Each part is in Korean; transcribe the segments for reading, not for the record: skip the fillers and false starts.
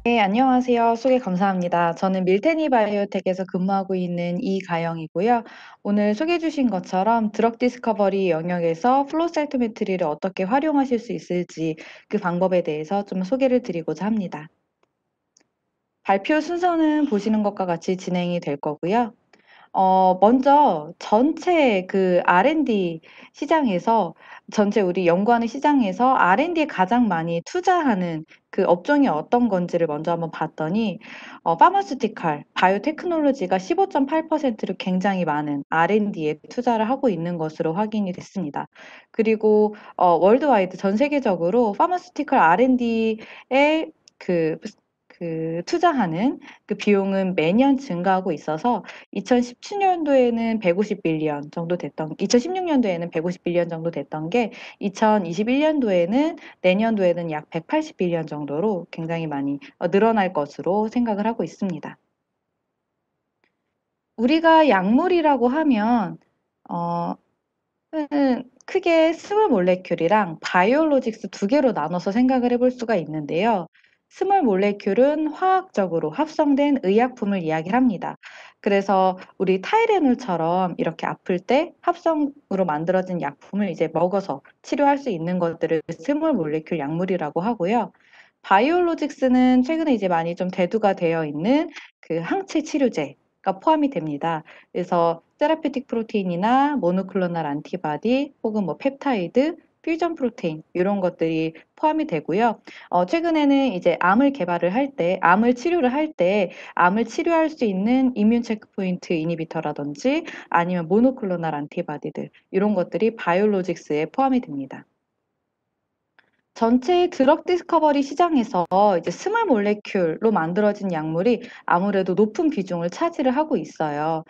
네, 안녕하세요. 소개 감사합니다. 저는 밀테니 바이오텍에서 근무하고 있는 이가영이고요. 오늘 소개해 주신 것처럼 드럭 디스커버리 영역에서 플로우 사이토메트리를 어떻게 활용하실 수 있을지 그 방법에 대해서 좀 소개를 드리고자 합니다. 발표 순서는 보시는 것과 같이 진행이 될 거고요. 먼저 전체 그 R&D 시장에서 전체 우리 연구하는 시장에서 R&D에 가장 많이 투자하는 그 업종이 어떤 건지를 먼저 한번 봤더니 파마스티컬, 바이오테크놀로지가 15.8%로 굉장히 많은 R&D에 투자를 하고 있는 것으로 확인이 됐습니다. 그리고 월드와이드 전 세계적으로 파마스티컬 R&D에 그 투자하는 그 비용은 매년 증가하고 있어서 2017년도에는 150 빌리언 정도 됐던 2016년도에는 150 빌리언 정도 됐던 게 2021년도에는 내년도에는 약 180 빌리언 정도로 굉장히 많이 늘어날 것으로 생각을 하고 있습니다. 우리가 약물이라고 하면 어 크게 스몰 몰레큘이랑 바이오로직스 두 개로 나눠서 생각을 해볼 수가 있는데요. 스몰 몰레큘은 화학적으로 합성된 의약품을 이야기를 합니다. 그래서 우리 타이레놀처럼 이렇게 아플 때 합성으로 만들어진 약품을 이제 먹어서 치료할 수 있는 것들을 스몰 몰레큘 약물이라고 하고요. 바이오로직스는 최근에 이제 많이 좀 대두가 되어 있는 그 항체 치료제가 포함이 됩니다. 그래서 세라피틱 프로테인이나 모노클로널 안티바디 혹은 뭐 펩타이드, 퓨전 프로테인 이런 것들이 포함이 되고요. 최근에는 이제 암을 치료를 할 때 암을 치료할 수 있는 이뮨 체크포인트 이니비터라든지 아니면 모노클로널 안티바디들 이런 것들이 바이올로직스에 포함이 됩니다. 전체 드럭 디스커버리 시장에서 이제 스몰 몰레큘로 만들어진 약물이 아무래도 높은 비중을 차지를 하고 있어요.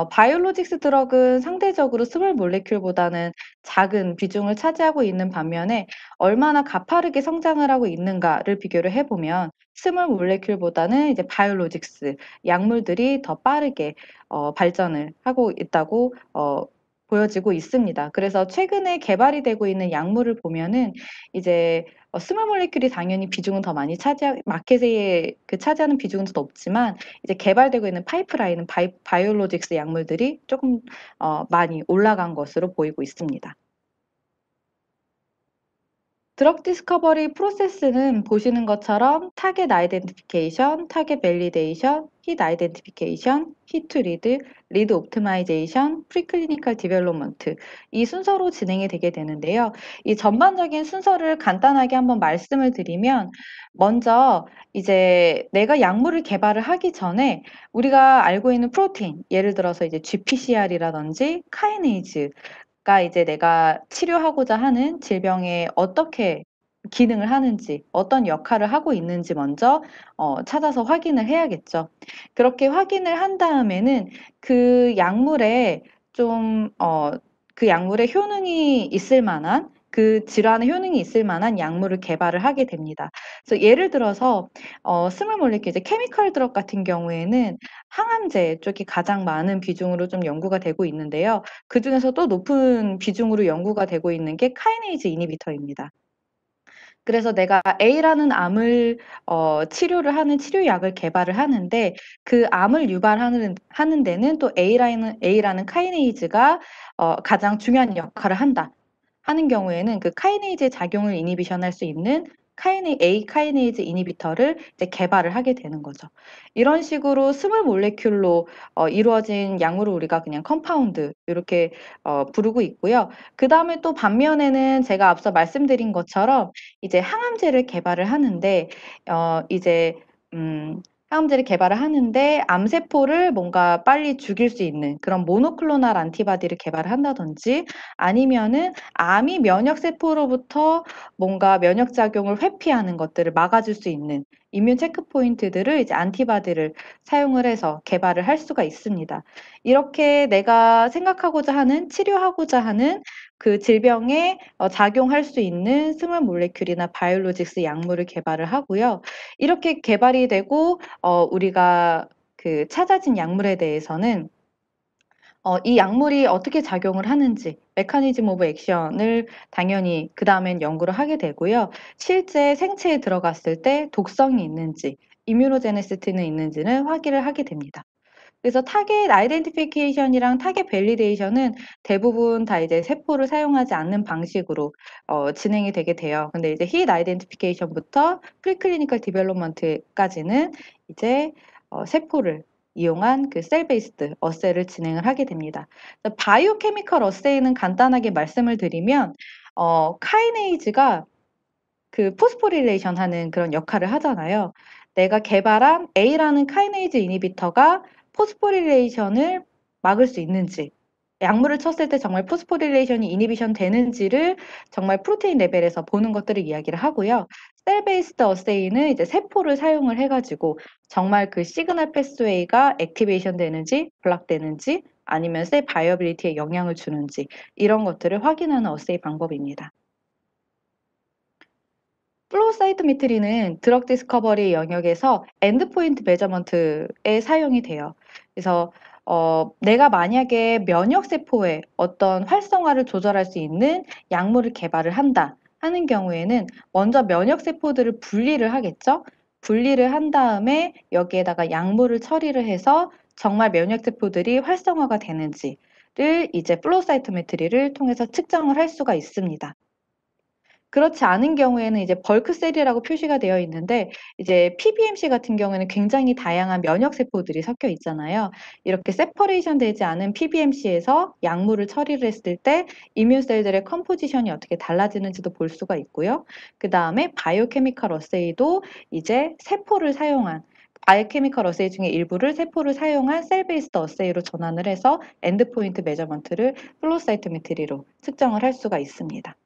바이올로직스 드럭은 상대적으로 스몰 몰레큘보다는 작은 비중을 차지하고 있는 반면에 얼마나 가파르게 성장을 하고 있는가를 비교를 해보면 스몰 몰레큘보다는 이제 바이올로직스 약물들이 더 빠르게 발전을 하고 있다고 보여지고 있습니다. 그래서 최근에 개발이 되고 있는 약물을 보면은 이제 스몰 몰레큘이 당연히 비중은 더 많이 마켓에 그 차지하는 비중은 더 높지만 이제 개발되고 있는 파이프라인은 바이올로직스 약물들이 조금 많이 올라간 것으로 보이고 있습니다. 드럭 디스커버리 프로세스는 보시는 것처럼 타겟 아이덴티피케이션, 타겟 밸리데이션, 힛 아이덴티피케이션, 힛 투 리드, 리드 옵티마이제이션, 프리클리니컬 디벨롭먼트 이 순서로 진행이 되게 되는데요. 이 전반적인 순서를 간단하게 한번 말씀을 드리면 먼저 이제 내가 약물을 개발을 하기 전에 우리가 알고 있는 프로테인, 예를 들어서 이제 GPCR이라든지 카이네이즈 가 이제 내가 치료하고자 하는 질병에 어떻게 기능을 하는지, 어떤 역할을 하고 있는지 먼저 찾아서 확인을 해야겠죠. 그렇게 확인을 한 다음에는 그 약물에 좀 그 약물의 효능이 있을 만한 그 질환의 효능이 있을 만한 약물을 개발을 하게 됩니다. 그래서 예를 들어서 스몰 몰리큘 이제 케미컬 드럭 같은 경우에는 항암제 쪽이 가장 많은 비중으로 좀 연구가 되고 있는데요. 그중에서도 높은 비중으로 연구가 되고 있는 게 카이네이즈 이니비터입니다. 그래서 내가 A라는 암을 치료를 하는 치료약을 개발을 하는데 그 암을 하는 데는 또 A라는 카이네이즈가 가장 중요한 역할을 한다 하는 경우에는 그 카이네이즈의 작용을 이니비션할 수 있는 A 카이네이즈 이니비터를 이제 개발을 하게 되는 거죠. 이런 식으로 스몰 몰레큘로 이루어진 약물을 우리가 그냥 컴파운드 이렇게 부르고 있고요. 그다음에 또 반면에는 제가 앞서 말씀드린 것처럼 이제 항암제를 개발을 하는데 이제 항암제를 개발을 하는데 암세포를 뭔가 빨리 죽일 수 있는 그런 모노클로널 안티바디를 개발을 한다든지 아니면은 암이 면역 세포로부터 뭔가 면역 작용을 회피하는 것들을 막아줄 수 있는 이뮨 체크포인트들을 이제 안티바디를 사용을 해서 개발을 할 수가 있습니다. 이렇게 내가 생각하고자 하는 치료하고자 하는 그 질병에 작용할 수 있는 스몰 몰레큘이나 바이올로직스 약물을 개발을 하고요. 이렇게 개발이 되고 우리가 그 찾아진 약물에 대해서는 이 약물이 어떻게 작용을 하는지 메커니즘 오브 액션을 당연히 그다음엔 연구를 하게 되고요. 실제 생체에 들어갔을 때 독성이 있는지 이뮤노제네시티는 있는지는 확인을 하게 됩니다. 그래서 타겟 아이덴티피케이션이랑 타겟 밸리데이션은 대부분 다 이제 세포를 사용하지 않는 방식으로 진행이 되게 돼요. 근데 이제 힛 아이덴티피케이션부터 프리클리니컬 디벨롭먼트까지는 이제 세포를 이용한 그 셀 베이스드 어세이를 진행을 하게 됩니다. 바이오케미컬 어세이는 간단하게 말씀을 드리면 카이네이즈가 그 포스포릴레이션 하는 그런 역할을 하잖아요. 내가 개발한 A라는 카이네이즈 이니비터가 포스포릴레이션을 막을 수 있는지, 약물을 쳤을 때 정말 포스포릴레이션이 이니비션 되는지를 정말 프로테인 레벨에서 보는 것들을 이야기를 하고요. 셀 베이스드 어세이는 이제 세포를 사용을 해가지고 정말 그 시그널 패스웨이가 액티베이션 되는지, 블락 되는지, 아니면 셀 바이어빌리티에 영향을 주는지 이런 것들을 확인하는 어세이 방법입니다. 플로우 사이토메트리는 드럭 디스커버리 영역에서 엔드포인트 메저먼트에 사용이 돼요. 그래서 내가 만약에 면역 세포의 어떤 활성화를 조절할 수 있는 약물을 개발을 한다 하는 경우에는 먼저 면역 세포들을 분리를 하겠죠. 분리를 한 다음에 여기에다가 약물을 처리를 해서 정말 면역 세포들이 활성화가 되는지를 이제 플로우 사이토메트리를 통해서 측정을 할 수가 있습니다. 그렇지 않은 경우에는 이제 벌크셀이라고 표시가 되어 있는데 이제 PBMC 같은 경우에는 굉장히 다양한 면역 세포들이 섞여 있잖아요. 이렇게 세퍼레이션 되지 않은 PBMC에서 약물을 처리를 했을 때 이뮨셀들의 컴포지션이 어떻게 달라지는지도 볼 수가 있고요. 그다음에 바이오케미컬 어세이도 이제 세포를 사용한 바이오케미컬 어세이 중에 일부를 세포를 사용한 셀 베이스드 어세이로 전환을 해서 엔드포인트 메저먼트를 플로우 사이토메트리로 측정을 할 수가 있습니다.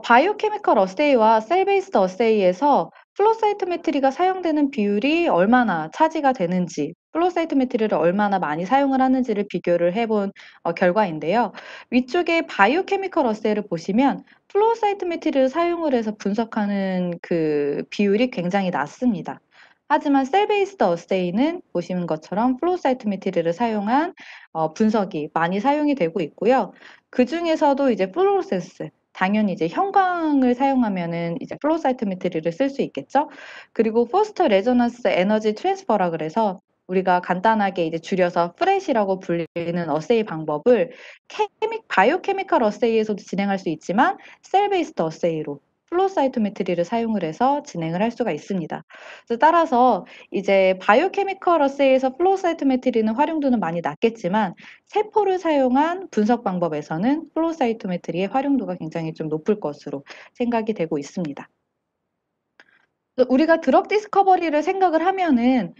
바이오케미컬 어세이와 셀 베이스드 어세이에서 플로우 사이토메트리가 사용되는 비율이 얼마나 차지가 되는지, 플로우 사이토메트리를 얼마나 많이 사용을 하는지를 비교를 해본 결과인데요. 위쪽에 바이오케미컬 어세이를 보시면 플로우 사이토메트리를 사용을 해서 분석하는 그 비율이 굉장히 낮습니다. 하지만 셀 베이스드 어세이는 보시는 것처럼 플로우 사이토메트리를 사용한 분석이 많이 사용이 되고 있고요. 그 중에서도 이제 플로로세스, 당연히 이제 형광을 사용하면은 이제 플로우 사이토메트리를 쓸 수 있겠죠. 그리고 포스터 레조넌스 에너지 트랜스퍼라 그래서 우리가 간단하게 이제 줄여서 프렛이라고 불리는 어세이 방법을 바이오케미컬 어세이에서도 진행할 수 있지만 셀 베이스드 어세이로 플로우 사이토메트리를 사용을 해서 진행을 할 수가 있습니다. 그래서 따라서 이제 바이오케미컬 어세이에서 플로우 사이토메트리는 활용도는 많이 낮겠지만 세포를 사용한 분석 방법에서는 플로우 사이토메트리의 활용도가 굉장히 좀 높을 것으로 생각이 되고 있습니다. 우리가 드럭 디스커버리를 생각을 하면은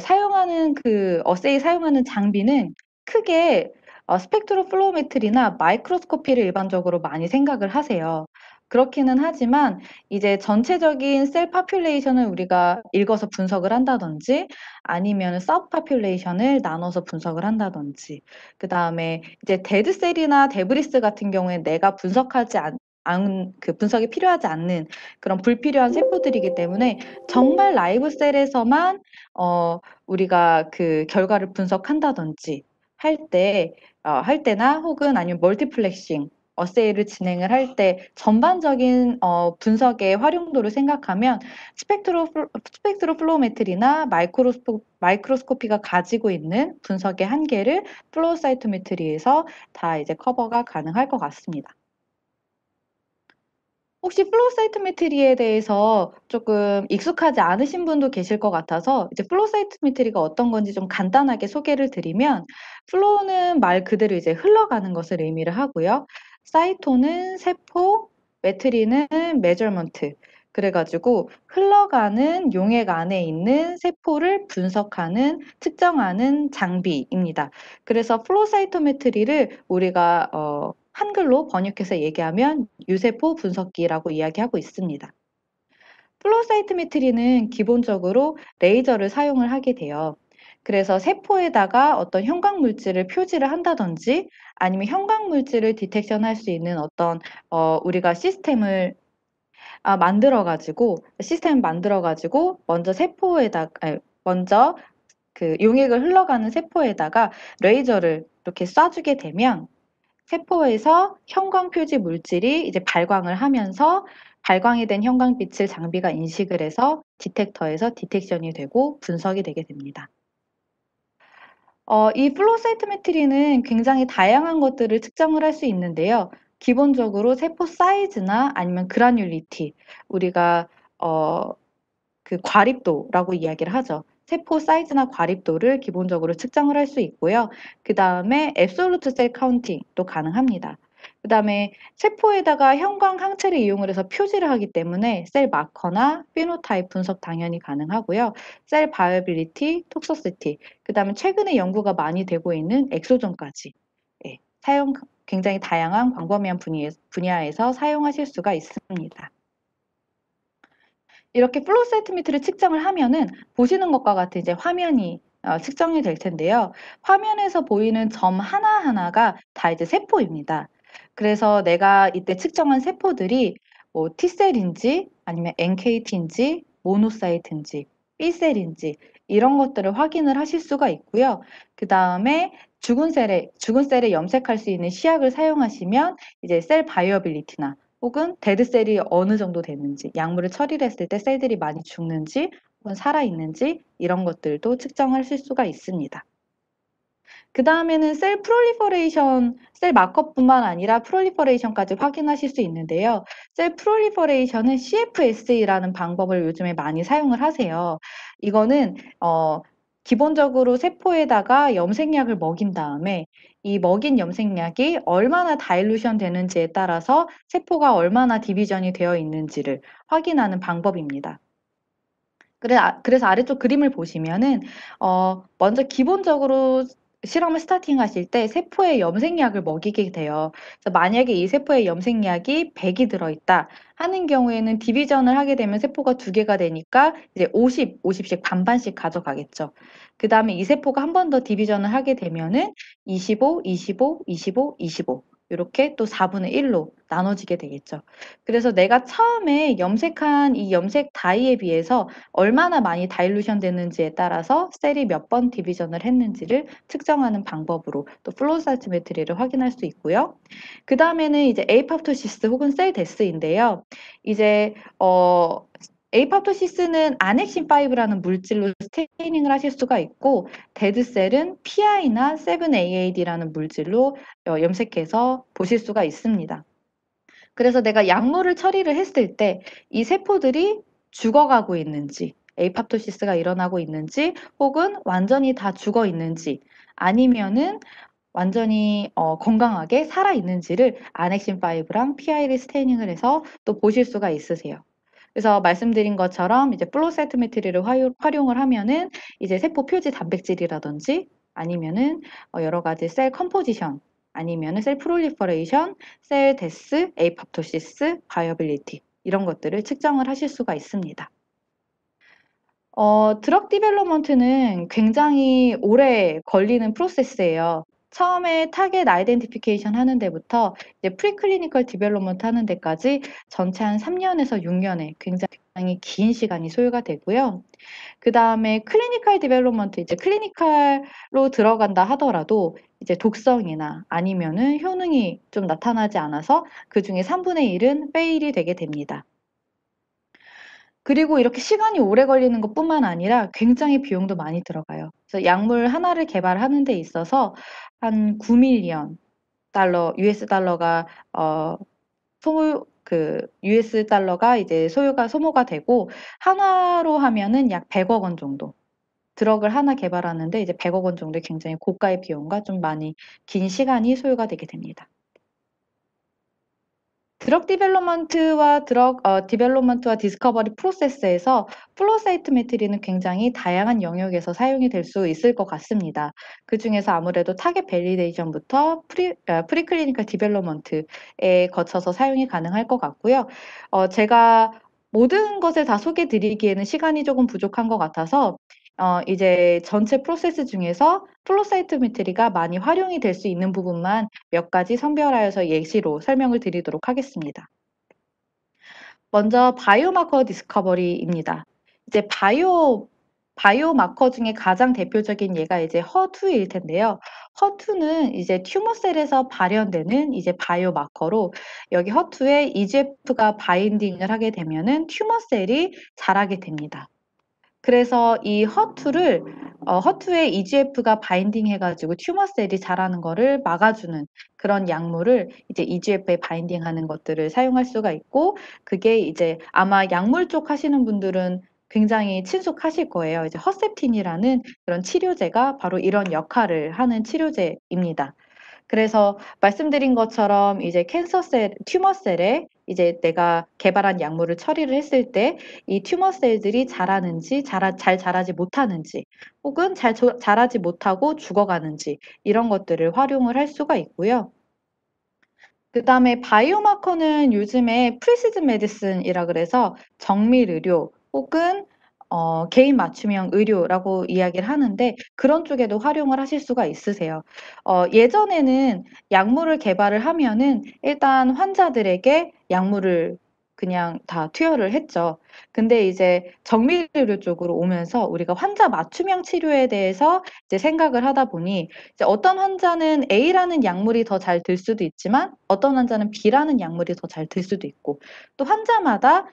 사용하는 그 어세이 사용하는 장비는 크게 스펙트로플로메트리나 마이크로스코피를 일반적으로 많이 생각을 하세요. 그렇기는 하지만 이제 전체적인 셀 파퓰레이션을 우리가 읽어서 분석을 한다든지 아니면 서브 파퓰레이션을 나눠서 분석을 한다든지 그다음에 이제 데드 셀이나 데브리스 같은 경우에 내가 분석하지 그 분석이 필요하지 않는 그런 불필요한 세포들이기 때문에 정말 라이브 셀에서만 우리가 그 결과를 분석한다든지 할 때나 혹은 아니면 멀티플렉싱 어세이를 진행을 할 때 전반적인 분석의 활용도를 생각하면 스펙트로플로메트리나 마이크로스코피가 가지고 있는 분석의 한계를 플로우 사이토메트리에서 다 이제 커버가 가능할 것 같습니다. 혹시 플로우 사이토메트리에 대해서 조금 익숙하지 않으신 분도 계실 것 같아서 이제 플로우 사이토메트리가 어떤 건지 좀 간단하게 소개를 드리면 플로우는 말 그대로 이제 흘러가는 것을 의미를 하고요. 사이토는 세포, 메트리는 메저먼트. 그래가지고 흘러가는 용액 안에 있는 세포를 분석하는 측정하는 장비입니다. 그래서 플로우 사이토메트리를 우리가 한글로 번역해서 얘기하면 유세포 분석기라고 이야기하고 있습니다. 플로우 사이토메트리는 기본적으로 레이저를 사용을 하게 돼요. 그래서 세포에다가 어떤 형광 물질을 표지를 한다든지 아니면 형광 물질을 디텍션 할 수 있는 어떤 우리가 시스템을 만들어 가지고 먼저 그 용액을 흘러가는 세포에다가 레이저를 이렇게 쏴주게 되면 세포에서 형광 표지 물질이 이제 발광을 하면서 발광이 된 형광빛을 장비가 인식을 해서 디텍터에서 디텍션이 되고 분석이 되게 됩니다. 이 플로우 사이토메트리는 굉장히 다양한 것들을 측정을 할 수 있는데요. 기본적으로 세포 사이즈나 아니면 그라뉼리티, 우리가 어 과립도라고 이야기를 하죠. 세포 사이즈나 과립도를 기본적으로 측정을 할 수 있고요. 그다음에 앱솔루트 셀 카운팅도 가능합니다. 그다음에 세포에다가 형광 항체를 이용을 해서 표지를 하기 때문에 셀 마커나 피노타입 분석 당연히 가능하고요. 셀 바이어빌리티, 톡서시티, 그다음에 최근에 연구가 많이 되고 있는 엑소존까지, 예, 사용 굉장히 다양한 광범위한 분야에서 사용하실 수가 있습니다. 이렇게 플로우 사이토메트를 측정을 하면은 보시는 것과 같은 이제 화면이 측정이 될 텐데요. 화면에서 보이는 점 하나하나가 다 이제 세포입니다. 그래서 내가 이때 측정한 세포들이 뭐 T셀인지 아니면 NKT인지 모노사이트인지 B셀인지 이런 것들을 확인을 하실 수가 있고요. 그다음에 죽은 셀에 염색할 수 있는 시약을 사용하시면 이제 셀 바이어빌리티나 혹은 데드셀이 어느 정도 되는지, 약물을 처리를 했을 때 셀들이 많이 죽는지 혹은 살아있는지 이런 것들도 측정하실 수가 있습니다. 그다음에는 셀 프롤리퍼레이션, 셀 마커뿐만 아니라 프롤리퍼레이션까지 확인하실 수 있는데요. 셀 프롤리퍼레이션은 CFS라는 방법을 요즘에 많이 사용을 하세요. 이거는 기본적으로 세포에다가 염색약을 먹인 다음에 이 먹인 염색약이 얼마나 다일루션 되는지에 따라서 세포가 얼마나 디비전이 되어 있는지를 확인하는 방법입니다. 그래서 아래쪽 그림을 보시면은 먼저 기본적으로 실험을 스타팅하실 때 세포에 염색약을 먹이게 돼요. 그래서 만약에 이 세포에 염색약이 100이 들어있다 하는 경우에는 디비전을 하게 되면 세포가 2개가 되니까 이제 50, 50씩 반반씩 가져가겠죠. 그다음에 이 세포가 한 번 더 디비전을 하게 되면은 25, 25, 25, 25 요렇게 또 4분의 1로 나눠지게 되겠죠. 그래서 내가 처음에 염색한 이 염색 다이에 비해서 얼마나 많이 다일루션 되는지에 따라서 셀이 몇 번 디비전을 했는지를 측정하는 방법으로 또 플로우 사이토메트리를 확인할 수 있고요. 그다음에는 이제 에이팝토시스 혹은 셀 데스인데요. 이제 에이팝토시스는 아넥신 5라는 물질로 스테이닝을 하실 수가 있고, 데드셀은 PI나 7AAD라는 물질로 염색해서 보실 수가 있습니다. 그래서 내가 약물을 처리를 했을 때 이 세포들이 죽어가고 있는지, 에이팝토시스가 일어나고 있는지, 혹은 완전히 다 죽어 있는지, 아니면은 완전히 건강하게 살아 있는지를 아넥신 5랑 PI를 스테이닝을 해서 또 보실 수가 있으세요. 그래서 말씀드린 것처럼 이제 플로우 사이토메트리를 활용을 하면은 이제 세포 표지 단백질이라든지 아니면은 여러 가지 셀 컴포지션 아니면은 셀 프롤리퍼레이션, 셀 데스, 에이팝토시스, 바이어빌리티 이런 것들을 측정을 하실 수가 있습니다. 드럭 디벨롭먼트는 굉장히 오래 걸리는 프로세스예요. 처음에 타겟 아이덴티피케이션 하는 데부터 이제 프리클리니컬 디벨롭먼트 하는 데까지 전체 한 3년에서 6년의 굉장히 긴 시간이 소요가 되고요. 그다음에 클리니컬 디벨롭먼트, 이제 클리니컬로 들어간다 하더라도 이제 독성이나 아니면은 효능이 좀 나타나지 않아서 그중에 3분의 1은 페일이 되게 됩니다. 그리고 이렇게 시간이 오래 걸리는 것뿐만 아니라 굉장히 비용도 많이 들어가요. 그래서 약물 하나를 개발하는 데 있어서 한 9밀리언 달러, US 달러가 US 달러가 이제 소모가 되고, 한화로 하면은 약 100억 원 정도. 드럭을 하나 개발하는데 이제 100억 원 정도의 굉장히 고가의 비용과 좀 많이 긴 시간이 소요가 되게 됩니다. 드럭 디벨롭먼트와 디스커버리 프로세스에서 플로우 사이토메트리는 굉장히 다양한 영역에서 사용이 될 수 있을 것 같습니다. 그중에서 아무래도 타겟 밸리데이션부터 프리클리니컬 디벨롭먼트에 거쳐서 사용이 가능할 것 같고요. 제가 모든 것을 다 소개해 드리기에는 시간이 조금 부족한 것 같아서 이제 전체 프로세스 중에서 플로우 사이토메트리가 많이 활용이 될 수 있는 부분만 몇 가지 선별하여서 예시로 설명을 드리도록 하겠습니다. 먼저 바이오마커 디스커버리입니다. 이제 바이오마커 중에 가장 대표적인 예가 이제 허투일 텐데요. 허투는 이제 튜머셀에서 발현되는 이제 바이오마커로 여기 허투에 EGF가 바인딩을 하게 되면은 튜머셀이 자라게 됩니다. 그래서 이 허투를 허투에 EGF가 바인딩 해 가지고 튜머셀이 자라는 거를 막아주는 그런 약물을 이제 EGF에 바인딩하는 것들을 사용할 수가 있고 그게 이제 아마 약물 쪽 하시는 분들은 굉장히 친숙하실 거예요. 이제 허셉틴이라는 그런 치료제가 바로 이런 역할을 하는 치료제입니다. 그래서 말씀드린 것처럼 이제 캔서셀 튜머셀에 이제 내가 개발한 약물을 처리를 했을 때 이 튜머셀들이 자라는지 잘 자라지 못하는지 혹은 자라지 못하고 죽어가는지 이런 것들을 활용을 할 수가 있고요. 그다음에 바이오마커는 요즘에 프리시즌 메디슨이라 그래서 정밀 의료 혹은 개인 맞춤형 의료라고 이야기를 하는데 그런 쪽에도 활용을 하실 수가 있으세요. 예전에는 약물을 개발을 하면은 일단 환자들에게 약물을 그냥 다 투여를 했죠. 근데 이제 정밀 의료 쪽으로 오면서 우리가 환자 맞춤형 치료에 대해서 이제 생각을 하다 보니 이제 어떤 환자는 A라는 약물이 더 잘 들 수도 있지만 어떤 환자는 B라는 약물이 더 잘 들 수도 있고 또 환자마다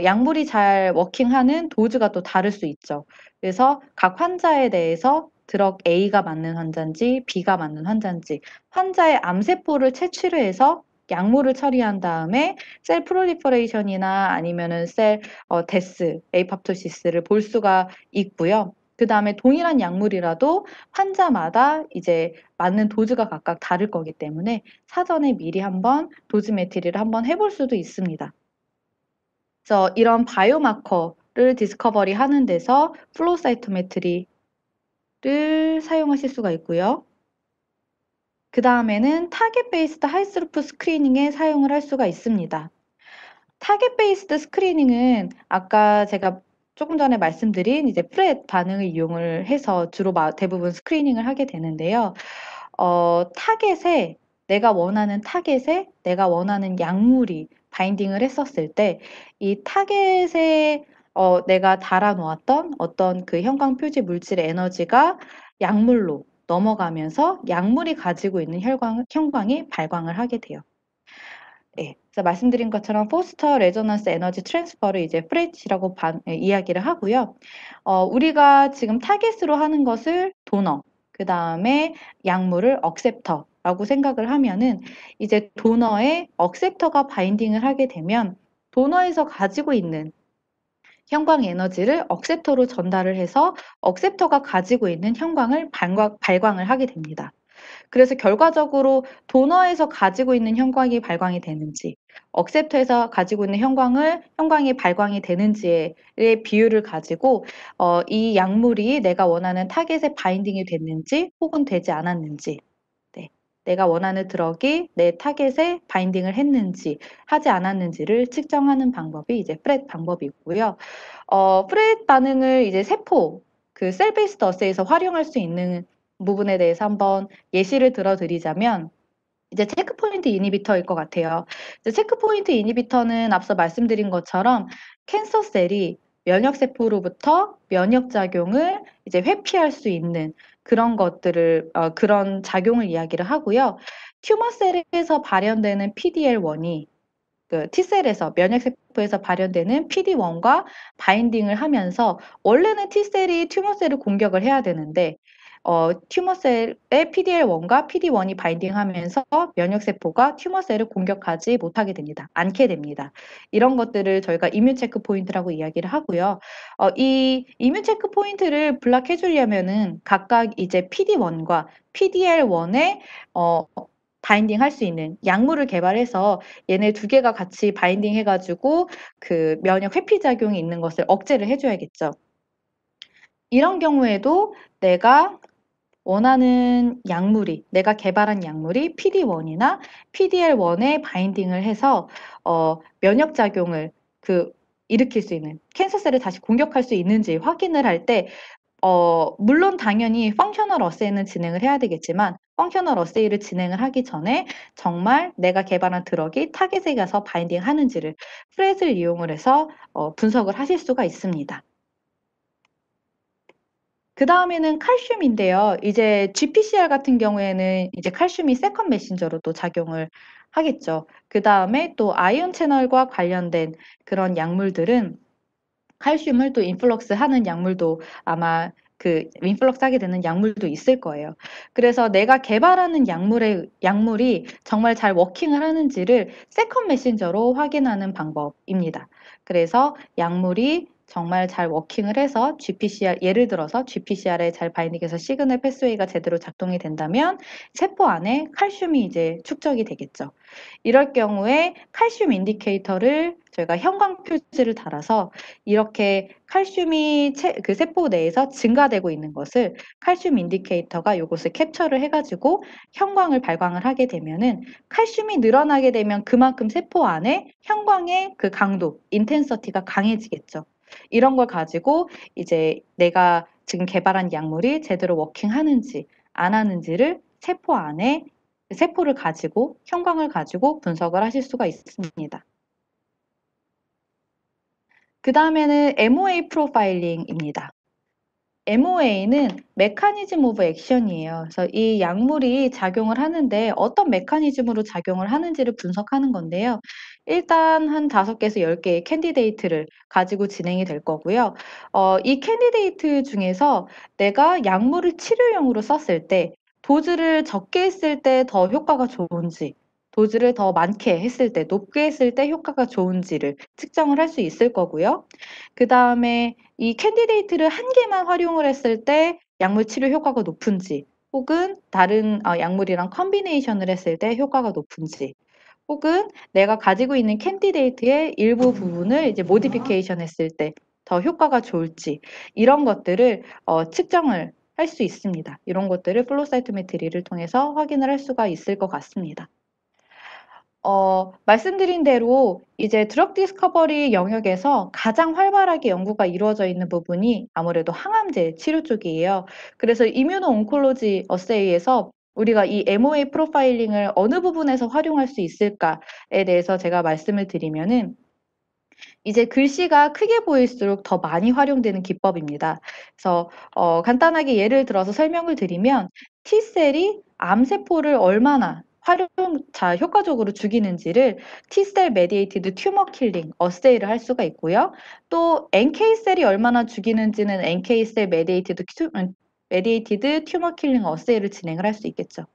약물이 잘 워킹하는 도즈가 또 다를 수 있죠. 그래서 각 환자에 대해서 드럭 A가 맞는 환자인지 B가 맞는 환자인지 환자의 암세포를 채취를 해서 약물을 처리한 다음에 셀 프롤리퍼레이션이나 아니면은 셀 데스, 에이팝토시스를 볼 수가 있고요. 그다음에 동일한 약물이라도 환자마다 이제 맞는 도즈가 각각 다를 거기 때문에 사전에 미리 한번 도즈 매트리를 한번 해볼 수도 있습니다. 그래서 이런 바이오마커를 디스커버리 하는 데서 플로우 사이토메트리를 사용하실 수가 있고요. 그다음에는 타겟 베이스드 하이스루프 스크리닝에 사용을 할 수가 있습니다. 타겟 베이스드 스크리닝은 아까 제가 조금 전에 말씀드린 이제 프렛 반응을 이용을 해서 주로 대부분 스크리닝을 하게 되는데요. 타겟에 내가 원하는 타겟에 내가 원하는 약물이 바인딩을 했었을 때 이 타겟에 내가 달아 놓았던 어떤 그 형광 표지 물질의 에너지가 약물로 넘어가면서 약물이 가지고 있는 형광이 발광을 하게 돼요. 예. 그래서 말씀드린 것처럼 포스터 레조넌스 에너지 트랜스퍼를 이제 프레치라고 이야기를 하고요. 우리가 지금 타겟으로 하는 것을 도너, 그다음에 약물을 억셉터라고 생각을 하면은 이제 도너에 억셉터가 바인딩을 하게 되면 도너에서 가지고 있는 형광 에너지를 억셉터로 전달을 해서 억셉터가 가지고 있는 형광을 발광을 하게 됩니다. 그래서 결과적으로 도너에서 가지고 있는 형광이 발광이 되는지 억셉터에서 가지고 있는 형광이 발광이 되는지의 비율을 가지고 이 약물이 내가 원하는 타겟에 바인딩이 됐는지 혹은 되지 않았는지 네. 내가 원하는 드럭이 내 타겟에 바인딩을 했는지 하지 않았는지를 측정하는 방법이 이제 프렛 방법이고요. 프렛 반응을 이제 세포 그 셀 베이스드 어세이에서 활용할 수 있는 부분에 대해서 한번 예시를 들어 드리자면 이제 체크포인트 이니비터일 것 같아요. 이제 체크포인트 이니비터는 앞서 말씀드린 것처럼 캔서 셀이 면역 세포로부터 면역 작용을 이제 회피할 수 있는 그런 것들을 그런 작용을 이야기를 하고요. 튜머 셀에서 발현되는 PDL1이 그 T셀에서 면역세포에서 발현되는 PD-1과 바인딩을 하면서 원래는 T셀이 튜머셀을 공격을 해야 되는데 튜머셀의 PDL1과 PD-1이 바인딩하면서 면역세포가 튜머셀을 공격하지 못하게 됩니다. 않게 됩니다. 이런 것들을 저희가 이뮨 체크 포인트라고 이야기를 하고요. 이 이뮨 체크 포인트를 블락해 주려면은 각각 이제 PD-1과 PDL1의 바인딩 할 수 있는 약물을 개발해서 얘네 두 개가 같이 바인딩 해 가지고 그 면역 회피 작용이 있는 것을 억제를 해 줘야겠죠. 이런 경우에도 내가 원하는 약물이 내가 개발한 약물이 PD-1이나 PDL1에 바인딩을 해서 면역 작용을 일으킬 수 있는 캔서셀을 다시 공격할 수 있는지 확인을 할때 물론 당연히 펑셔널 어세이는 진행을 해야 되겠지만 펑셔널 어세이를 진행을 하기 전에 정말 내가 개발한 드럭이 타겟에 가서 바인딩하는지를 프렛을 이용을 해서 분석을 하실 수가 있습니다. 그다음에는 칼슘인데요. 이제 GPCR 같은 경우에는 이제 칼슘이 세컨 메신저로 또 작용을 하겠죠. 그다음에 또 아이온 채널과 관련된 그런 약물들은 칼슘을 또 인플럭스 하는 약물도 아마 그 인플럭스 하게 되는 약물도 있을 거예요. 그래서 내가 개발하는 약물이 정말 잘 워킹을 하는지를 세컨 메신저로 확인하는 방법입니다. 그래서 약물이 정말 잘 워킹을 해서 GPCR, 예를 들어서 GPCR에 잘 바인딩해서 시그널 패스웨이가 제대로 작동이 된다면 세포 안에 칼슘이 이제 축적이 되겠죠. 이럴 경우에 칼슘 인디케이터를 저희가 형광 표지를 달아서 이렇게 칼슘이 그 세포 내에서 증가되고 있는 것을 칼슘 인디케이터가 요것을 캡처를 해가지고 형광을 발광을 하게 되면은 칼슘이 늘어나게 되면 그만큼 세포 안에 형광의 그 강도, 인텐서티가 강해지겠죠. 이런 걸 가지고 이제 내가 지금 개발한 약물이 제대로 워킹하는지 안 하는지를 세포 안에 세포를 가지고 형광을 가지고 분석을 하실 수가 있습니다. 그 다음에는 MOA 프로파일링입니다. MOA는 메커니즘 오브 액션이에요. 그래서 이 약물이 작용을 하는데 어떤 메커니즘으로 작용을 하는지를 분석하는 건데요. 일단 한 5개에서 10개의 캔디데이트를 가지고 진행이 될 거고요. 이 캔디데이트 중에서 내가 약물을 치료용으로 썼을 때 도즈를 적게 했을 때 더 효과가 좋은지, 도즈를 더 많게 했을 때, 높게 했을 때 효과가 좋은지를 측정을 할 수 있을 거고요. 그 다음에 이 캔디데이트를 한 개만 활용을 했을 때 약물 치료 효과가 높은지, 혹은 다른 약물이랑 컨비네이션을 했을 때 효과가 높은지, 혹은 내가 가지고 있는 캔디데이트의 일부 부분을 이제 모디피케이션 했을 때 더 효과가 좋을지, 이런 것들을 측정을 할 수 있습니다. 이런 것들을 플로우 사이토메트리를 통해서 확인을 할 수가 있을 것 같습니다. 말씀드린 대로 이제 드럭 디스커버리 영역에서 가장 활발하게 연구가 이루어져 있는 부분이 아무래도 항암제 치료 쪽이에요. 그래서 이뮤노 온콜로지 어세이에서 우리가 이 MOA 프로파일링을 어느 부분에서 활용할 수 있을까에 대해서 제가 말씀을 드리면은 이제 글씨가 크게 보일수록 더 많이 활용되는 기법입니다. 그래서 간단하게 예를 들어서 설명을 드리면 T셀이 암세포를 얼마나 효과적으로 죽이는지를 T셀 메디에이티드 튜머 킬링 어세이를 할 수가 있고요. 또 NK셀이 얼마나 죽이는지는 NK셀 메디에이티드 튜머 킬링 어세이를 진행을 할 수 있겠죠.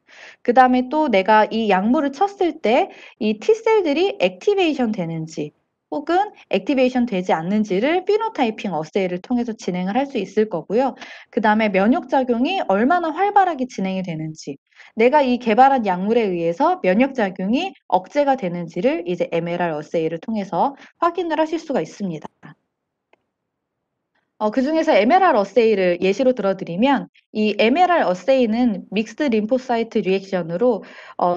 그 다음에 또 내가 이 약물을 쳤을 때 이 T셀들이 액티베이션 되는지 혹은 액티베이션 되지 않는지를 피노타이핑 어세이를 통해서 진행을 할 수 있을 거고요. 그 다음에 면역작용이 얼마나 활발하게 진행이 되는지, 내가 이 개발한 약물에 의해서 면역작용이 억제가 되는지를 이제 MLR 어세이를 통해서 확인을 하실 수가 있습니다. 그중에서 MLR 어세이를 예시로 들어드리면 이 MLR 어세이는 믹스드 림포사이트 리액션으로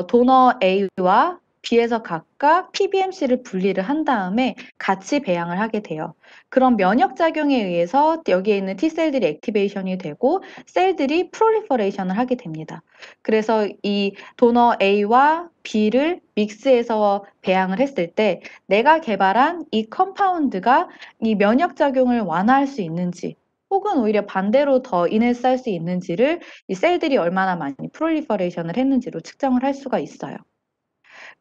도너 A와 B에서 각각 PBMC를 분리를 한 다음에 같이 배양을 하게 돼요. 그런 면역작용에 의해서 여기에 있는 T셀들이 액티베이션이 되고 셀들이 프롤리퍼레이션을 하게 됩니다. 그래서 이 도너 A와 B를 믹스해서 배양을 했을 때 내가 개발한 이 컴파운드가 이 면역작용을 완화할 수 있는지 혹은 오히려 반대로 더 인해서 할 수 있는지를 이 셀들이 얼마나 많이 프롤리퍼레이션을 했는지로 측정을 할 수가 있어요.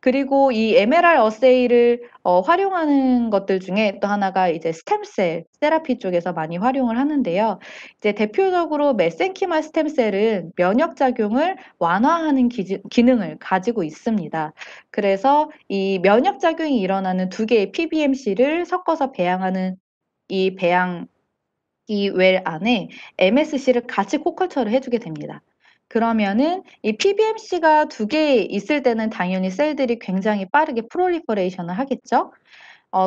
그리고 이 MLR 어세이를 활용하는 것들 중에 또 하나가 이제 스템셀 세라피 쪽에서 많이 활용을 하는데요. 이제 대표적으로 메센키마 스템셀은 면역작용을 완화하는 기능을 가지고 있습니다. 그래서 이 면역작용이 일어나는 두 개의 PBMC를 섞어서 배양하는 이 배양 이 웰 안에 MSC를 같이 코컬처를 해주게 됩니다. 그러면은 이 PBMC가 두 개 있을 때는 당연히 셀들이 굉장히 빠르게 프롤리퍼레이션을 하겠죠.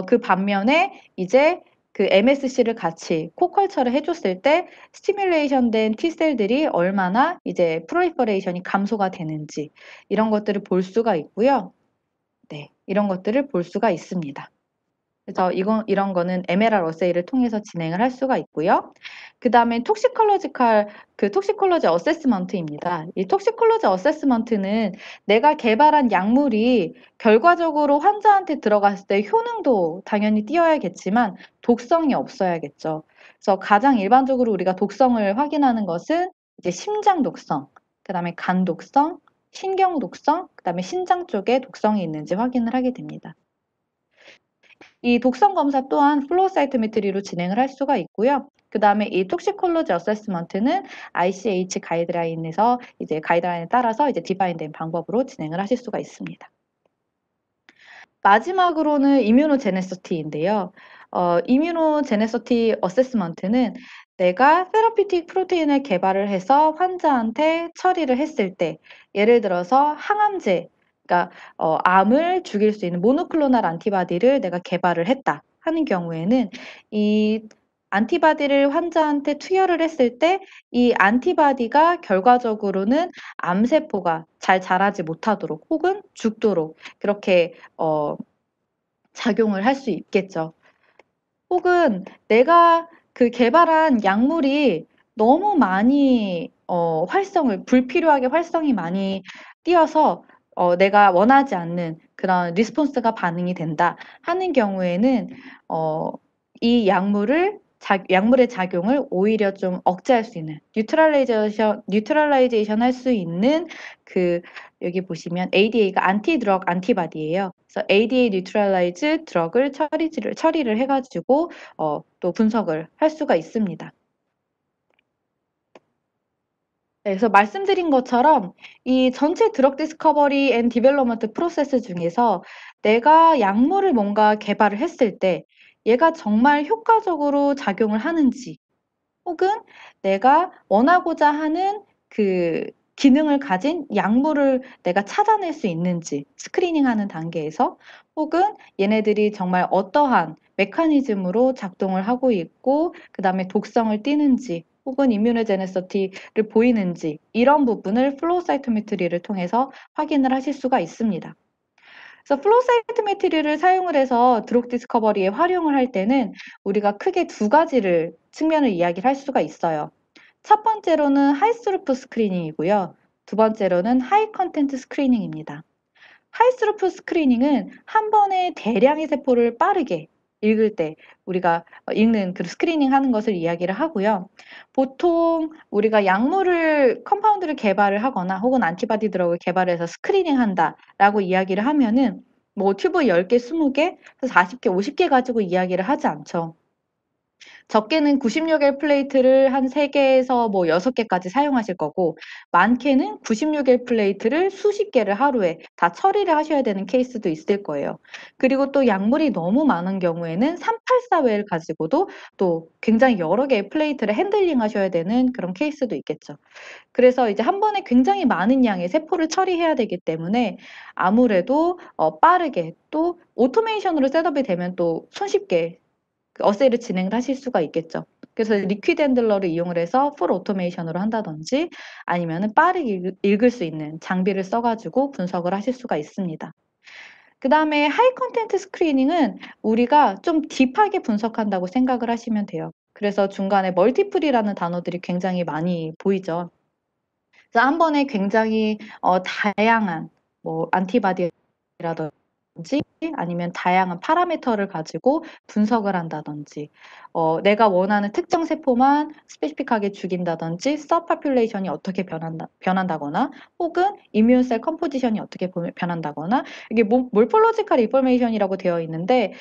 그 반면에 이제 그 MSC를 같이 코컬처를 해줬을 때 스티뮬레이션 된 T셀들이 얼마나 이제 프롤리퍼레이션이 감소가 되는지 이런 것들을 볼 수가 있고요. 네, 이런 것들을 볼 수가 있습니다. 그래서 이런 거는 MLR 어세이를 통해서 진행을 할 수가 있고요. 그다음에 톡시콜로지 어세스먼트입니다. 이 톡시콜로지 어세스먼트는 내가 개발한 약물이 결과적으로 환자한테 들어갔을 때 효능도 당연히 띄어야겠지만 독성이 없어야겠죠. 그래서 가장 일반적으로 우리가 독성을 확인하는 것은 이제 심장 독성, 그다음에 간 독성, 신경 독성, 그다음에 신장 쪽에 독성이 있는지 확인을 하게 됩니다. 이 독성 검사 또한 플로우 사이토메트리로 진행을 할 수가 있고요. 그다음에 이 톡시콜로지 어세스먼트는 ICH 가이드라인에서 이제 가이드라인에 따라서 이제 디파인된 방법으로 진행을 하실 수가 있습니다. 마지막으로는 이뮤노제네시티인데요. 이뮤노제네시티 어세스먼트는 내가 세라피틱 프로테인을 개발을 해서 환자한테 처리를 했을 때, 예를 들어서 항암제, 그러니까 암을 죽일 수 있는 모노클로널 안티바디를 내가 개발을 했다 하는 경우에는 이 안티바디를 환자한테 투여를 했을 때 이 안티바디가 결과적으로는 암세포가 잘 자라지 못하도록 혹은 죽도록 그렇게 작용을 할 수 있겠죠. 혹은 내가 그 개발한 약물이 너무 많이 불필요하게 활성이 많이 띄어서 내가 원하지 않는 그런 리스폰스가 반응이 된다 하는 경우에는 어, 이 약물의 작용을 오히려 좀 억제할 수 있는 뉴트럴라이제이션 할 수 있는 그 여기 보시면 ADA가 안티드럭 안티바디예요. 그래서 ADA 뉴트럴라이즈 드럭을 처리를 해가지고 또 분석을 할 수가 있습니다. 네, 그래서 말씀드린 것처럼 이 전체 드럭 디스커버리 앤 디벨롭먼트 프로세스 중에서 내가 약물을 뭔가 개발을 했을 때 얘가 정말 효과적으로 작용을 하는지 혹은 내가 원하고자 하는 그 기능을 가진 약물을 내가 찾아낼 수 있는지 스크리닝하는 단계에서 혹은 얘네들이 정말 어떠한 메커니즘으로 작동을 하고 있고 그다음에 독성을 띠는지 혹은 이뮤노제네시티를 보이는지 이런 부분을 플로우 사이토메트리를 통해서 확인을 하실 수가 있습니다. 그래서 플로우 사이토메트리를 사용을 해서 드록 디스커버리에 활용을 할 때는 우리가 크게 두 가지를 측면을 이야기를 할 수가 있어요. 첫 번째로는 하이스루프 스크리닝이고요. 두 번째로는 하이 컨텐트 스크리닝입니다. 하이스루프 스크리닝은 한 번에 대량의 세포를 빠르게 읽을 때 우리가 읽는 그 스크리닝 하는 것을 이야기를 하고요. 보통 우리가 컴파운드를 개발을 하거나 혹은 안티바디 드럭을 개발해서 스크리닝 한다라고 이야기를 하면은 뭐 튜브 10개, 20개, 40개, 50개 가지고 이야기를 하지 않죠. 적게는 96일 플레이트를 한 3개에서 뭐 6개까지 사용하실 거고 많게는 96일 플레이트를 수십 개를 하루에 다 처리를 하셔야 되는 케이스도 있을 거예요. 그리고 또 약물이 너무 많은 경우에는 384회를 가지고도 또 굉장히 여러 개의 플레이트를 핸들링 하셔야 되는 그런 케이스도 있겠죠. 그래서 이제 한 번에 굉장히 많은 양의 세포를 처리해야 되기 때문에 아무래도 빠르게 또 오토메이션으로 셋업이 되면 또 손쉽게 어세이를 진행을 하실 수가 있겠죠. 그래서 리퀴드 핸들러를 이용을 해서 풀 오토메이션으로 한다든지 아니면은 빠르게 읽을 수 있는 장비를 써 가지고 분석을 하실 수가 있습니다. 그다음에 하이 컨텐트 스크리닝은 우리가 좀 딥하게 분석한다고 생각을 하시면 돼요. 그래서 중간에 멀티플이라는 단어들이 굉장히 많이 보이죠. 그래서 한 번에 굉장히 다양한 뭐 안티바디라든지 아니면 다양한 파라미터를 가지고 분석을 한다든지 내가 원하는 특정 세포만 스페시픽하게 죽인다든지 서파퓰레이션이 어떻게 변한다거나 혹은 이뮤셀 컴포지션이 어떻게 변한다거나 이게 몰폴로지컬 인포메이션이라고 되어 있는데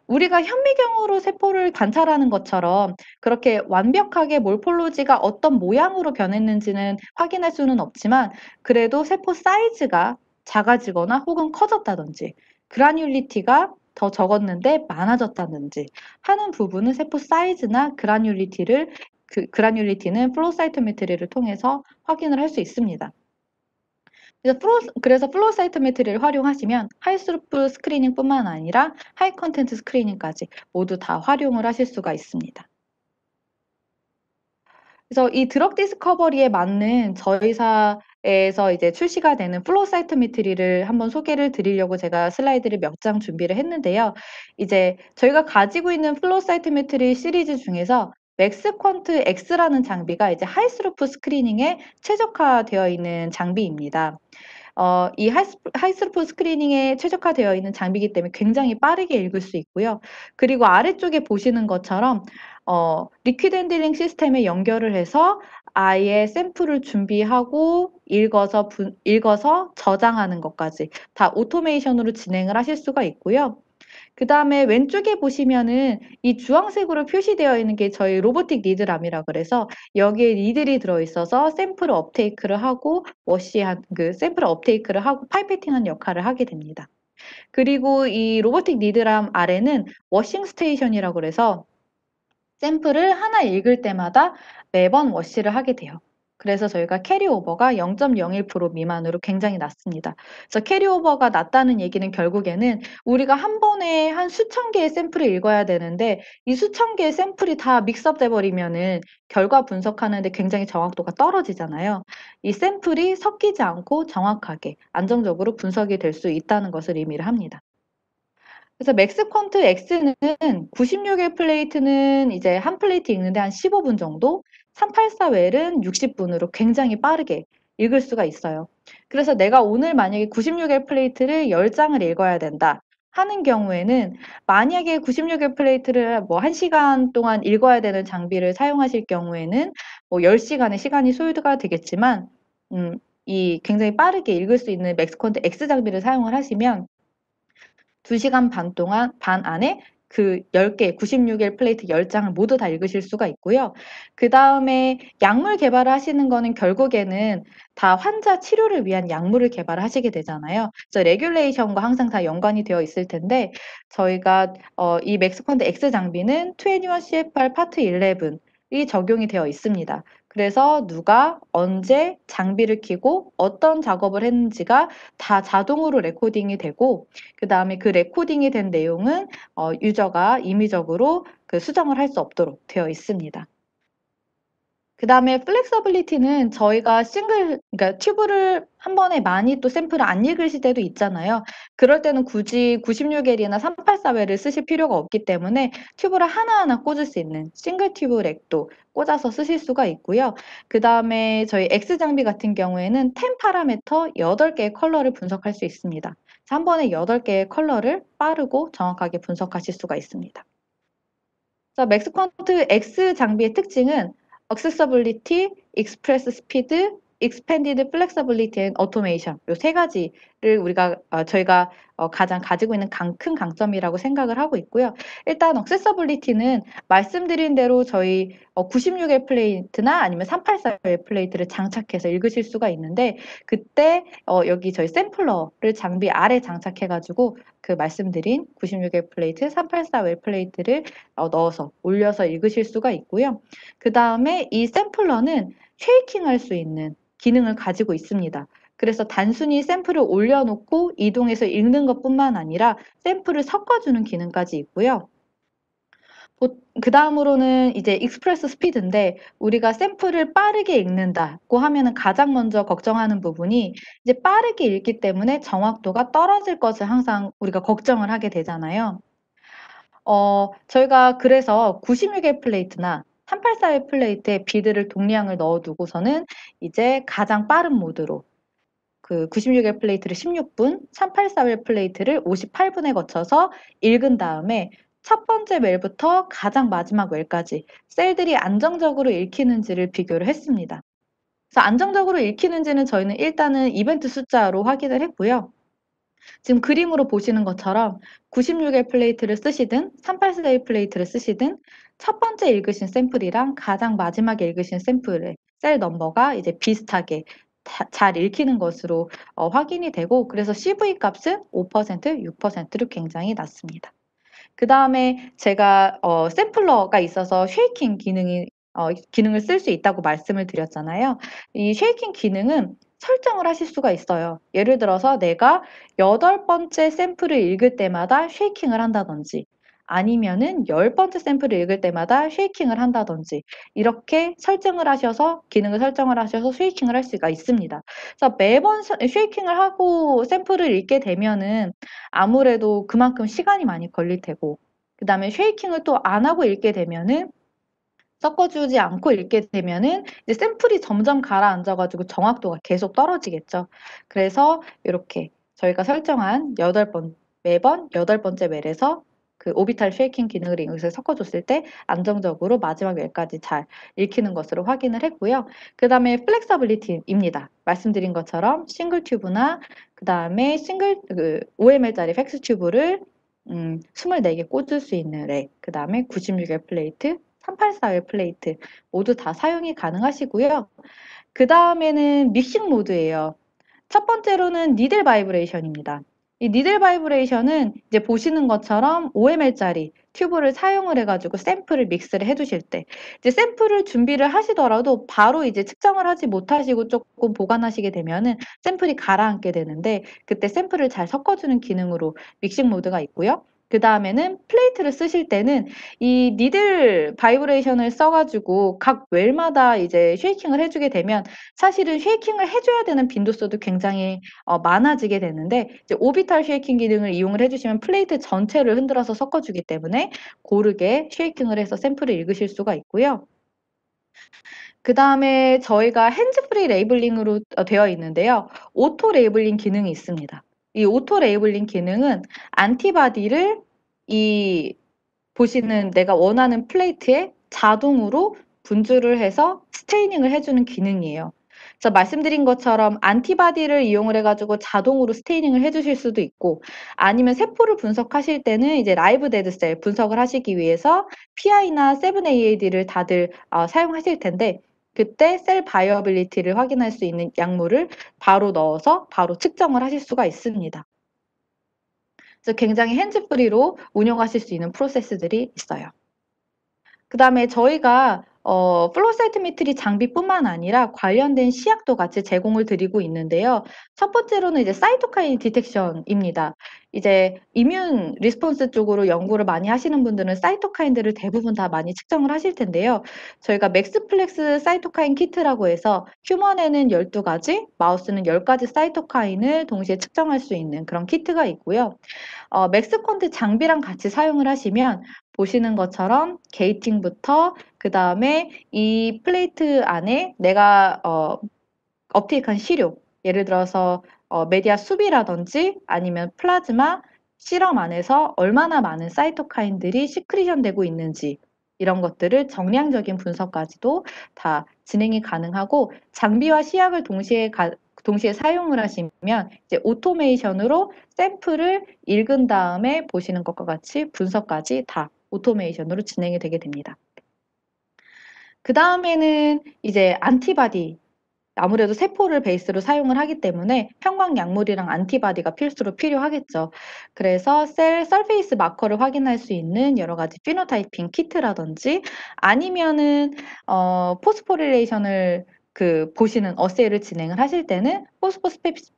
우리가 현미경으로 세포를 관찰하는 것처럼 그렇게 완벽하게 몰폴로지가 어떤 모양으로 변했는지는 확인할 수는 없지만 그래도 세포 사이즈가 작아지거나 혹은 커졌다든지 그라뉼리티가 더 적었는데 많아졌다든지 하는 부분은 세포 사이즈나 그라뉼리티는 플로우 사이토메트리를 통해서 확인을 할 수 있습니다. 그래서 플로우 사이토메트리를 활용하시면 하이스루프 스크리닝뿐만 아니라 하이 컨텐트 스크리닝까지 모두 다 활용을 하실 수가 있습니다. 그래서 이 드럭 디스커버리에 맞는 저희 사에서 이제 출시가 되는 플로우 사이토메트리를 한번 소개를 드리려고 제가 슬라이드를 몇 장 준비를 했는데요. 이제 저희가 가지고 있는 플로우 사이토메트리 시리즈 중에서 맥스퀀트 X라는 장비가 이제 하이스루프 스크리닝에 최적화되어 있는 장비입니다. 이 하이스루프 스크리닝에 최적화되어 있는 장비이기 때문에 굉장히 빠르게 읽을 수 있고요. 그리고 아래쪽에 보시는 것처럼 리퀴드 핸들링 시스템에 연결을 해서 아예 샘플을 준비하고 읽어서 저장하는 것까지 다 오토메이션으로 진행을 하실 수가 있고요. 그다음에 왼쪽에 보시면은 이 주황색으로 표시되어 있는 게 저희 로보틱 리드람이라 그래서 여기에 리들이 들어 있어서 샘플을 업테이크를 하고 샘플을 업테이크를 하고 파이페팅하는 역할을 하게 됩니다. 그리고 이 로보틱 리드람 아래는 워싱 스테이션이라고 그래서 샘플을 하나 읽을 때마다 매번 워시를 하게 돼요. 그래서 저희가 캐리오버가 0.01% 미만으로 굉장히 낮습니다. 그래서 캐리오버가 낮다는 얘기는 결국에는 우리가 한 번에 한 수천 개의 샘플을 읽어야 되는데 이 수천 개의 샘플이 다 믹스업 돼 버리면은 결과 분석하는데 굉장히 정확도가 떨어지잖아요. 이 샘플이 섞이지 않고 정확하게 안정적으로 분석이 될 수 있다는 것을 의미를 합니다. 그래서 맥스퀀트 X는 96일 플레이트는 이제 한 플레이트 읽는데 한 15분 정도, 384웰은 60분으로 굉장히 빠르게 읽을 수가 있어요. 그래서 내가 오늘 만약에 96일 플레이트를 10장을 읽어야 된다 하는 경우에는 만약에 96일 플레이트를 뭐 1시간 동안 읽어야 되는 장비를 사용하실 경우에는 뭐 10시간의 시간이 소요가 되겠지만 이 굉장히 빠르게 읽을 수 있는 맥스퀀트 X 장비를 사용을 하시면 2시간 반 안에 그 10개, 96일 플레이트 10장을 모두 다 읽으실 수가 있고요. 그다음에 약물 개발을 하시는 거는 결국에는 다 환자 치료를 위한 약물을 개발하시게 되잖아요. 그래서 레귤레이션과 항상 다 연관이 되어 있을 텐데 저희가 이 맥스펀드 X 장비는 21 CFR 파트 11이 적용이 되어 있습니다. 그래서 누가 언제 장비를 켜고 어떤 작업을 했는지가 다 자동으로 레코딩이 되고 그다음에 그 레코딩이 된 내용은 유저가 임의적으로 그 수정을 할 수 없도록 되어 있습니다. 그다음에 플렉서빌리티는 저희가 그러니까 튜브를 한 번에 많이 또 샘플을 안 읽으실 때도 있잖아요. 그럴 때는 굳이 96L이나 384L을 쓰실 필요가 없기 때문에 튜브를 하나하나 꽂을 수 있는 싱글 튜브 렉도 꽂아서 쓰실 수가 있고요. 그다음에 저희 X 장비 같은 경우에는 10 파라미터 8개의 컬러를 분석할 수 있습니다. 한 번에 8개의 컬러를 빠르고 정확하게 분석하실 수가 있습니다. 그래서 맥스퀀트 X 장비의 특징은 Accessibility, Express Speed, Expanded Flexibility and Automation 요 세 가지를 저희가 가장 가지고 있는 큰 강점이라고 생각을 하고 있고요. 일단 Accessibility는 말씀드린 대로 저희 96일 플레이트나 아니면 384일 플레이트를 장착해서 읽으실 수가 있는데 그때 여기 저희 샘플러를 장비 아래 장착해 가지고 그 말씀드린 96일 플레이트, 384일 플레이트를 넣어서 올려서 읽으실 수가 있고요. 그다음에 이 샘플러는 쉐이킹할 수 있는 기능을 가지고 있습니다. 그래서 단순히 샘플을 올려놓고 이동해서 읽는 것뿐만 아니라 샘플을 섞어주는 기능까지 있고요. 그다음으로는 이제 익스프레스 스피드인데 우리가 샘플을 빠르게 읽는다고 하면은 가장 먼저 걱정하는 부분이 이제 빠르게 읽기 때문에 정확도가 떨어질 것을 항상 우리가 걱정을 하게 되잖아요. 저희가 그래서 96일 플레이트나 384일 플레이트에 비드를 동량을 넣어 두고서는 이제 가장 빠른 모드로 그 96일 플레이트를 16분, 384일 플레이트를 58분에 거쳐서 읽은 다음에 첫 번째 웰부터 가장 마지막 웰까지 셀들이 안정적으로 읽히는지를 비교를 했습니다. 그래서 안정적으로 읽히는지는 저희는 일단은 이벤트 숫자로 확인을 했고요. 지금 그림으로 보시는 것처럼 96일 플레이트를 쓰시든 384일 플레이트를 쓰시든 첫 번째 읽으신 샘플이랑 가장 마지막에 읽으신 샘플의 셀 넘버가 이제 비슷하게 잘 읽히는 것으로 확인이 되고 그래서 CV 값은 5%, 6%로 굉장히 낮습니다. 그다음에 제가 샘플러가 있어서 쉐이킹 기능을 쓸 수 있다고 말씀을 드렸잖아요. 이 쉐이킹 기능은 설정을 하실 수가 있어요. 예를 들어서 내가 8번째 샘플을 읽을 때마다 쉐이킹을 한다든지 아니면은 10번째 샘플을 읽을 때마다 쉐이킹을 한다든지 이렇게 설정을 하셔서 기능을 설정을 하셔서 쉐이킹을 할 수가 있습니다. 그래서 매번 쉐이킹을 하고 샘플을 읽게 되면은 아무래도 그만큼 시간이 많이 걸릴 테고 그다음에 쉐이킹을 또 안 하고 읽게 되면은 섞어주지 않고 읽게 되면은 이제 샘플이 점점 가라앉아 가지고 정확도가 계속 떨어지겠죠. 그래서 요렇게 저희가 설정한 8번 매번 8번째 멜에서 그 오비탈 쉐이킹 기능을 이용해서 섞어줬을 때 안정적으로 마지막 멜까지 잘 읽히는 것으로 확인을 했고요. 그다음에 플렉서빌리티입니다. 말씀드린 것처럼 싱글 튜브나 그다음에 OML짜리 팩스 튜브를 24개 꽂을 수 있는 렉, 그다음에 96의 플레이트, 384의 플레이트 모두 다 사용이 가능하시고요. 그다음에는 믹싱 모드예요. 첫 번째로는 니들 바이브레이션입니다. 이 니들 바이브레이션은 이제 보시는 것처럼 OML짜리 튜브를 사용을 해가지고 샘플을 믹스를 해두실 때 이제 샘플을 준비를 하시더라도 바로 이제 측정을 하지 못하시고 조금 보관하시게 되면은 샘플이 가라앉게 되는데 그때 샘플을 잘 섞어주는 기능으로 믹싱 모드가 있고요. 그 다음에는 플레이트를 쓰실 때는 이 니들 바이브레이션을 써가지고 각 웰마다 이제 쉐이킹을 해주게 되면 사실은 쉐이킹을 해줘야 되는 빈도수도 굉장히 많아지게 되는데 이제 오비탈 쉐이킹 기능을 이용을 해주시면 플레이트 전체를 흔들어서 섞어주기 때문에 고르게 쉐이킹을 해서 샘플을 읽으실 수가 있고요. 그 다음에 저희가 핸즈프리 레이블링으로 되어 있는데요. 오토 레이블링 기능이 있습니다. 이 오토 레이블링 기능은 안티바디를 이 보시는 내가 원하는 플레이트에 자동으로 분주를 해서 스테이닝을 해주는 기능이에요. 그래서 말씀드린 것처럼 안티바디를 이용을 해가지고 자동으로 스테이닝을 해주실 수도 있고 아니면 세포를 분석하실 때는 이제 라이브 데드셀 분석을 하시기 위해서 PI나 7AAD를 다들 사용하실 텐데 그때 셀 바이어빌리티를 확인할 수 있는 약물을 바로 넣어서 바로 측정을 하실 수가 있습니다. 그래서 굉장히 핸즈프리로 운영하실 수 있는 프로세스들이 있어요. 그다음에 저희가 플로우 사이토메트리 장비뿐만 아니라 관련된 시약도 같이 제공을 드리고 있는데요. 첫 번째로는 이제 사이토카인 디텍션입니다. 이제 이뮨 리스폰스 쪽으로 연구를 많이 하시는 분들은 사이토카인들을 대부분 다 많이 측정을 하실 텐데요. 저희가 맥스플렉스 사이토카인 키트라고 해서 휴먼에는 12가지, 마우스는 10가지 사이토카인을 동시에 측정할 수 있는 그런 키트가 있고요. 맥스콘드 장비랑 같이 사용을 하시면 보시는 것처럼 게이팅부터 그다음에 이 플레이트 안에 내가 업테이크한 시료 예를 들어서 메디아 수비라든지 아니면 플라즈마 실험 안에서 얼마나 많은 사이토카인들이 시크리션 되고 있는지 이런 것들을 정량적인 분석까지도 다 진행이 가능하고 장비와 시약을 동시에 사용을 하시면 이제 오토메이션으로 샘플을 읽은 다음에 보시는 것과 같이 분석까지 다 오토메이션으로 진행이 되게 됩니다. 그 다음에는 이제 안티바디 아무래도 세포를 베이스로 사용을 하기 때문에 형광약물이랑 안티바디가 필수로 필요하겠죠. 그래서 셀 서페이스 마커를 확인할 수 있는 여러 가지 피노타이핑 키트라든지 아니면은 포스포릴레이션을 보시는 어세이를 진행을 하실 때는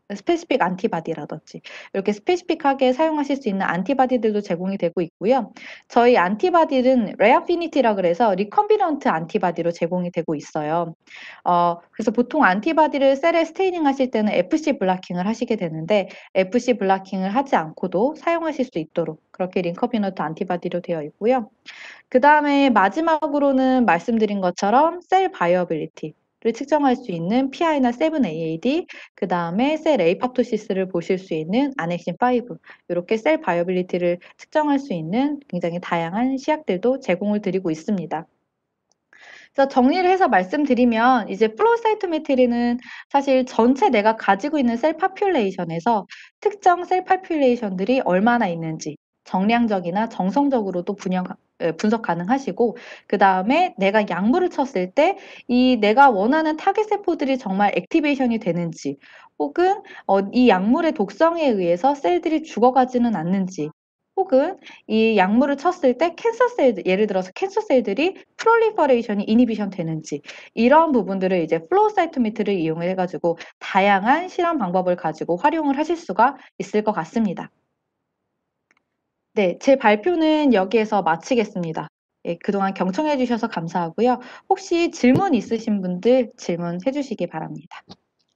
스페시픽 안티바디라든지 이렇게 스페시픽하게 사용하실 수 있는 안티바디들도 제공이 되고 있고요. 저희 안티바디는 레어피니티라 그래서 리컨비넌트 안티바디로 제공이 되고 있어요. 그래서 보통 안티바디를 셀에 스테이닝 하실 때는 FC 블라킹을 하시게 되는데 FC 블라킹을 하지 않고도 사용하실 수 있도록 그렇게 링커비너트 안티바디로 되어 있고요. 그다음에 마지막으로는 말씀드린 것처럼 셀 바이어빌리티를 측정할 수 있는 PI나 7AAD, 그다음에 셀 에이팝토시스를 보실 수 있는 아넥신 5 이렇게 셀 바이어빌리티를 측정할 수 있는 굉장히 다양한 시약들도 제공을 드리고 있습니다. 그래서 정리를 해서 말씀드리면 이제 플로우 사이토메트리는 사실 전체 내가 가지고 있는 셀 파퓰레이션에서 특정 셀 파퓰레이션들이 얼마나 있는지 정량적이나 정성적으로도 분석 가능하시고 그다음에 내가 약물을 쳤을 때 이 내가 원하는 타겟 세포들이 정말 액티베이션이 되는지 혹은 이 약물의 독성에 의해서 셀들이 죽어가지는 않는지 혹은 이 약물을 쳤을 때 캔서 셀들 예를 들어서 캔서 셀들이 프롤리퍼레이션이 이니비션 되는지 이런 부분들을 이제 플로우 사이토메트를 이용해 가지고 다양한 실험 방법을 가지고 활용을 하실 수가 있을 것 같습니다. 네. 제 발표는 여기에서 마치겠습니다. 예, 그동안 경청해 주셔서 감사하고요. 혹시 질문 있으신 분들 질문해 주시기 바랍니다.